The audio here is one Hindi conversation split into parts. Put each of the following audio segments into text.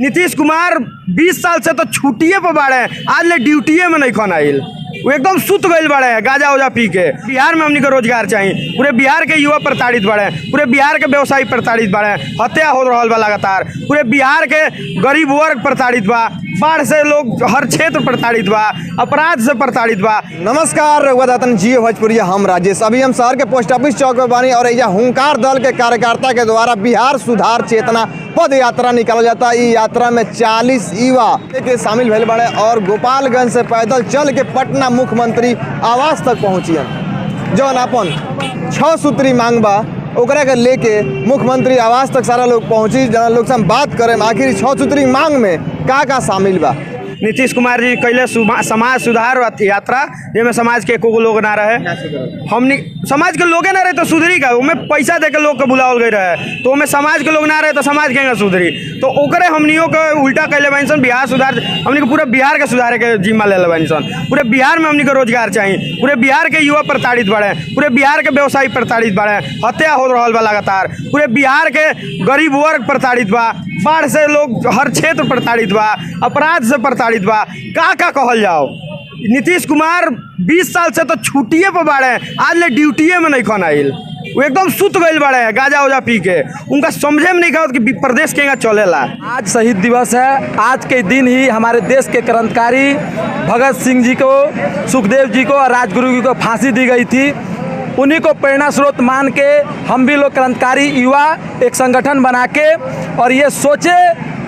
नीतीश कुमार 20 साल से तो छुट्टिए पर बाड़े, आज ले ड्यूटिए में नहीं खन आइल। वो एकदम सुत गइल बाड़े गाजा उजा पी के। बिहार में हमनी के रोजगार चाहिए, पूरे बिहार के युवा प्रताड़ित बाड़े, पूरे बिहार के व्यवसायी प्रताड़ित बाड़े, हत्या हो रहा बा लगातार, पूरे बिहार के गरीब वर्ग प्रताड़ित बा, बाढ़ से लोग हर क्षेत्र प्रताड़ित बा, अपराध से प्रताड़ित बा। नमस्कार रघुवतन जी भोजपुरिया, हम राजेश। अभी हम शहर के पोस्ट ऑफिस चौक पर बानी और यह हुंकार दल के कार्यकर्ता के द्वारा बिहार सुधार चेतना पद यात्रा निकाला जाता है। इस यात्रा में 40 युवा के शामिल भइल बाड़े और गोपालगंज से पैदल चल के पटना मुख्यमंत्री आवास तक पहुँचियन। जौन अपन 6 सूत्री मांग बा ओकरा के लेके मुख्यमंत्री आवास तक सारा लोग पहुँची। जना लोग से हम बात करें आखिर 6 सूत्री मांग में का शामिल बा। नीतीश कुमार जी कैले समाज सुधार यात्रा, जिसमें समाज के एको लोग ना रहे, हमनी समाज के लोगे ना रहे तो सुधरी का। उमें पैसा दे के लोग के बुलावल गई रहे, तो उमें समाज के लोग ना रहे तो समाज के सुधरी। तो ओकरे हमनियों के उल्टा कैले बानी सन। बिहार सुधार हमनी के पूरे बिहार के सुधारे के जिम्मा ले बानी सन। पूरे बिहार में हमनी के रोजगार चाहिए, पूरे बिहार के युवा प्रताड़ित बाड़े, पूरे बिहार के व्यवसायी प्रताड़ित बाड़े, हत्या हो रहा बा लगातार, पूरे बिहार के गरीब वर्ग प्रताड़ित बा, बाढ़ से लोग हर क्षेत्र प्रताड़ित बा, अपराध से प्रताड़ित बा। का कहल जाओ। नीतीश कुमार 20 साल से तो छुट्टिए पर बाड़े, आज ले ड्यूटिए में नहीं खन आइल। वो एकदम सुत गइल बाड़े गाजा उजा पी के। उनका समझे में नहीं कहत कि प्रदेश के चलेला। आज शहीद दिवस है। आज के दिन ही हमारे देश के क्रांतिकारी भगत सिंह जी को, सुखदेव जी को और राजगुरु जी को फांसी दी गई थी। उन्हीं को प्रेरणा स्रोत मान के हम भी लोग क्रांतिकारी युवा एक संगठन बना के और ये सोचे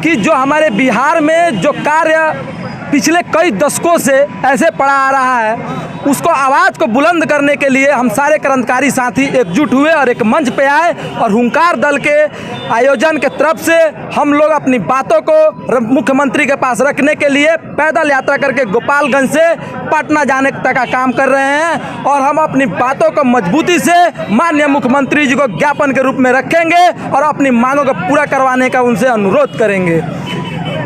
कि जो हमारे बिहार में जो कार्य पिछले कई दशकों से ऐसे पड़ा आ रहा है, उसको आवाज़ को बुलंद करने के लिए हम सारे क्रांतिकारी साथी एकजुट हुए और एक मंच पे आए और हुंकार दल के आयोजन के तरफ से हम लोग अपनी बातों को मुख्यमंत्री के पास रखने के लिए पैदल यात्रा करके गोपालगंज से पटना जाने तक का काम कर रहे हैं। और हम अपनी बातों को मजबूती से माननीय मुख्यमंत्री जी को ज्ञापन के रूप में रखेंगे और अपनी मांगों को पूरा करवाने का उनसे अनुरोध करेंगे,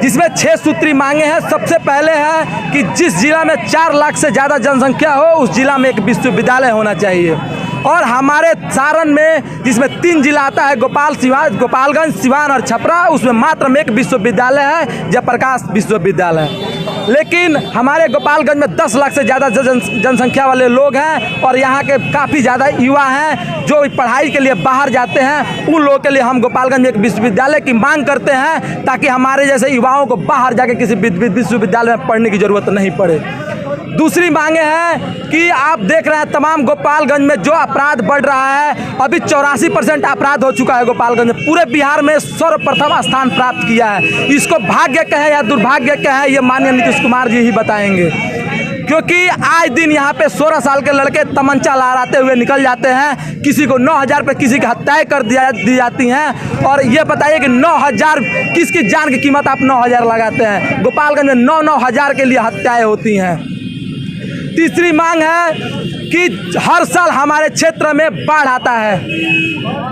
जिसमें 6 सूत्री मांगे हैं। सबसे पहले है कि जिस जिला में 4 लाख से ज़्यादा जनसंख्या हो, उस जिला में एक विश्वविद्यालय होना चाहिए। और हमारे सारण में जिसमें 3 जिला आता है, गोपालगंज, सिवान और छपरा, उसमें मात्र एक विश्वविद्यालय है, जयप्रकाश विश्वविद्यालय। लेकिन हमारे गोपालगंज में 10 लाख से ज़्यादा जनसंख्या वाले लोग हैं और यहाँ के काफ़ी ज़्यादा युवा हैं जो पढ़ाई के लिए बाहर जाते हैं। उन लोगों के लिए हम गोपालगंज में एक विश्वविद्यालय की मांग करते हैं, ताकि हमारे जैसे युवाओं को बाहर जाके किसी विश्वविद्यालय में पढ़ने की ज़रूरत नहीं पड़े। दूसरी मांगे हैं कि आप देख रहे हैं तमाम गोपालगंज में जो अपराध बढ़ रहा है, अभी 84% अपराध हो चुका है गोपालगंज में। पूरे बिहार में सर्वप्रथम स्थान प्राप्त किया है। इसको भाग्य कहे या दुर्भाग्य कहे, ये माननीय नीतीश कुमार जी ही बताएंगे, क्योंकि आज दिन यहाँ पे 16 साल के लड़के तमंचा लहराते हुए निकल जाते हैं। किसी को 9,000 पे किसी की हत्याएं कर दी जाती हैं। और ये बताइए कि 9,000 किसकी जान की कीमत आप 9,000 लगाते हैं? गोपालगंज में 9,000 के लिए हत्याएं होती हैं। तीसरी मांग है कि हर साल हमारे क्षेत्र में बाढ़ आता है।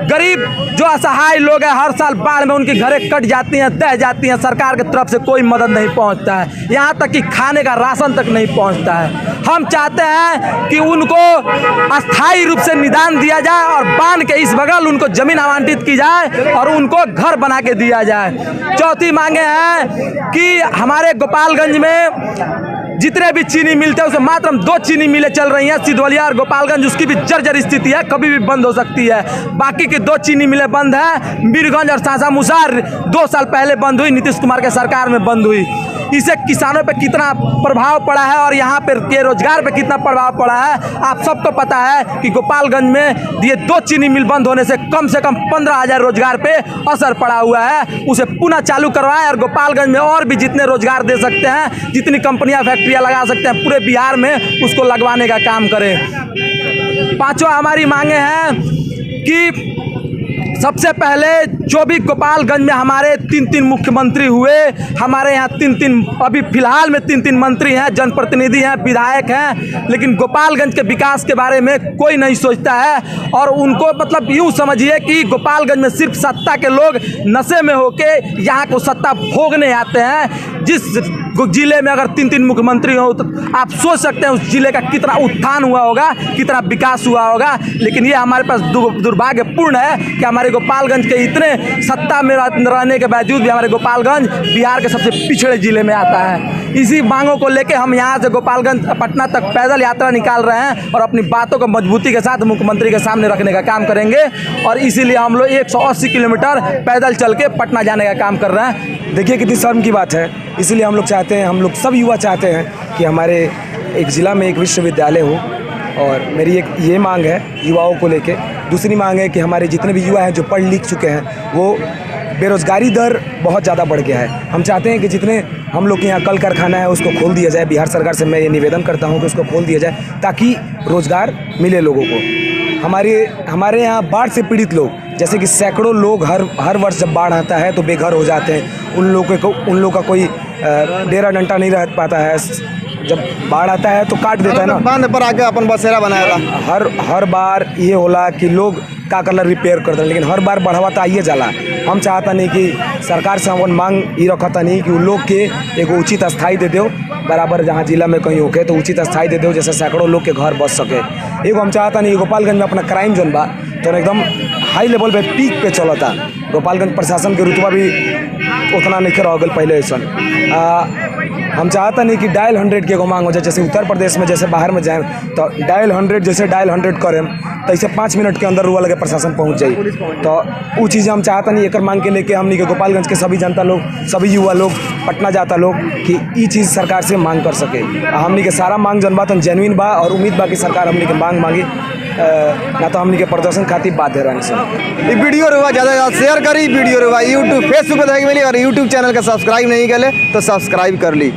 गरीब जो असहाय लोग हैं, हर साल बाढ़ में उनकी घरें कट जाती हैं, दह जाती हैं। सरकार की तरफ से कोई मदद नहीं पहुंचता है, यहाँ तक कि खाने का राशन तक नहीं पहुंचता है। हम चाहते हैं कि उनको अस्थायी रूप से निदान दिया जाए और बांध के इस बगल उनको ज़मीन आवंटित की जाए और उनको घर बना के दिया जाए। चौथी मांगे हैं कि हमारे गोपालगंज में जितने भी चीनी मिलते हैं, उसमें मात्र 2 चीनी मिलें चल रही हैं, सिद्धवलिया और गोपालगंज। उसकी भी जर्जर स्थिति है, कभी भी बंद हो सकती है। बाकी की 2 चीनी मिलें बंद हैं। मीरगंज और सासा मुसार 2 साल पहले बंद हुई, नीतीश कुमार के सरकार में बंद हुई। इससे किसानों पे कितना प्रभाव पड़ा है और यहाँ पे के रोजगार पे कितना प्रभाव पड़ा है, आप सबको पता है कि गोपालगंज में ये 2 चीनी मिल बंद होने से कम 15,000 रोजगार पे असर पड़ा हुआ है। उसे पुनः चालू करवाएं और गोपालगंज में और भी जितने रोजगार दे सकते हैं, जितनी कंपनियां फैक्ट्रियां लगा सकते हैं पूरे बिहार में, उसको लगवाने का काम करें। 5वां हमारी मांगे हैं कि सबसे पहले जो भी गोपालगंज में हमारे 3 मुख्यमंत्री हुए, हमारे यहाँ 3 अभी फिलहाल में 3 मंत्री हैं, जनप्रतिनिधि हैं, विधायक हैं, लेकिन गोपालगंज के विकास के बारे में कोई नहीं सोचता है। और उनको मतलब यूँ समझिए कि गोपालगंज में सिर्फ सत्ता के लोग नशे में होके यहाँ को सत्ता भोगने आते हैं। जिस जिले में अगर 3 मुख्यमंत्री हो तो आप सोच सकते हैं उस जिले का कितना उत्थान हुआ होगा, कितना विकास हुआ होगा। लेकिन ये हमारे पास दुर्भाग्यपूर्ण है कि हमारे गोपालगंज के इतने में सत्ता में रहने के बावजूद भी हमारे गोपालगंज बिहार के सबसे पिछड़े जिले में आता है। इसी मांगों को लेके हम यहाँ से गोपालगंज पटना तक पैदल यात्रा निकाल रहे हैं और अपनी बातों को मजबूती के साथ मुख्यमंत्री के सामने रखने का काम करेंगे। और इसीलिए हम लोग 180 किलोमीटर पैदल चल के पटना जाने का काम कर रहे हैं। देखिए कितनी शर्म की बात है। इसीलिए हम लोग चाहते हैं, हम लोग सब युवा चाहते हैं कि हमारे एक ज़िला में एक विश्वविद्यालय हो। और मेरी एक ये मांग है युवाओं को लेके। दूसरी मांग है कि हमारे जितने भी युवा हैं जो पढ़ लिख चुके हैं, वो बेरोज़गारी दर बहुत ज़्यादा बढ़ गया है। हम चाहते हैं कि जितने हम लोग के यहाँ कल कारखाना है उसको खोल दिया जाए। बिहार सरकार से मैं ये निवेदन करता हूँ कि उसको खोल दिया जाए ताकि रोज़गार मिले लोगों को। हमारे यहाँ बाढ़ से पीड़ित लोग, जैसे कि सैकड़ों लोग हर वर्ष जब बाढ़ आता है तो बेघर हो जाते हैं। उन लोगों का कोई डेरा डंटा नहीं रह पाता है। जब बाढ़ आता है तो काट देता है ना, बांध पर आके अपन बसेरा बनाएगा। हर बार ये होला कि लोग का कलर रिपेयर कर दें, लेकिन हर बार बढ़ावा तो आइए जाला। हम चाहता नहीं कि सरकार से हम मांग ये रखता नहीं कि उन लोग के एगो उचित स्थायी दे दो, बराबर जहाँ जिला में कहीं होके तो उचित स्थायी दे दो, जैसे सैकड़ों लोग के घर बस सके। एगो हम चाहता नहीं गोपालगंज में अपना क्राइम जोन बा तो एकदम हाई लेवल पे पीक पे चलता। गोपालगंज प्रशासन के रुतबा भी उतना नहीं रह गल पहले ऐसा। हम चाहता नहीं कि डायल 100 के एगो मांग हो जाए, जैसे उत्तर प्रदेश में जैसे बाहर में जाए तो डायल 100 जैसे डायल 100 करें तो ऐसे 5 मिनट के अंदर रुआ लगे प्रशासन पहुंच जाए। तो वो चीज़ हम चाहता नहीं। एक मांग के लेके हमने के गोपालगंज के सभी जनता लोग, सभी युवा लोग, पटना जाता लोग कि ये चीज़ सरकार से मांग कर सके। हमने के सारा मांग जन बात जेन्युइन बा और उम्मीद बा कि सरकार हमने के मांग मांगी ना तो हमने के प्रदर्शन खातिर बाध्य रहने से। ये वीडियो रुआ ज़्यादा शेयर करी, वीडियो रुआ यूट्यूब फेसबुक पे देखे मिली और यूट्यूब चैनल का सब्सक्राइब नहीं करे तो सब्सक्राइब कर ली।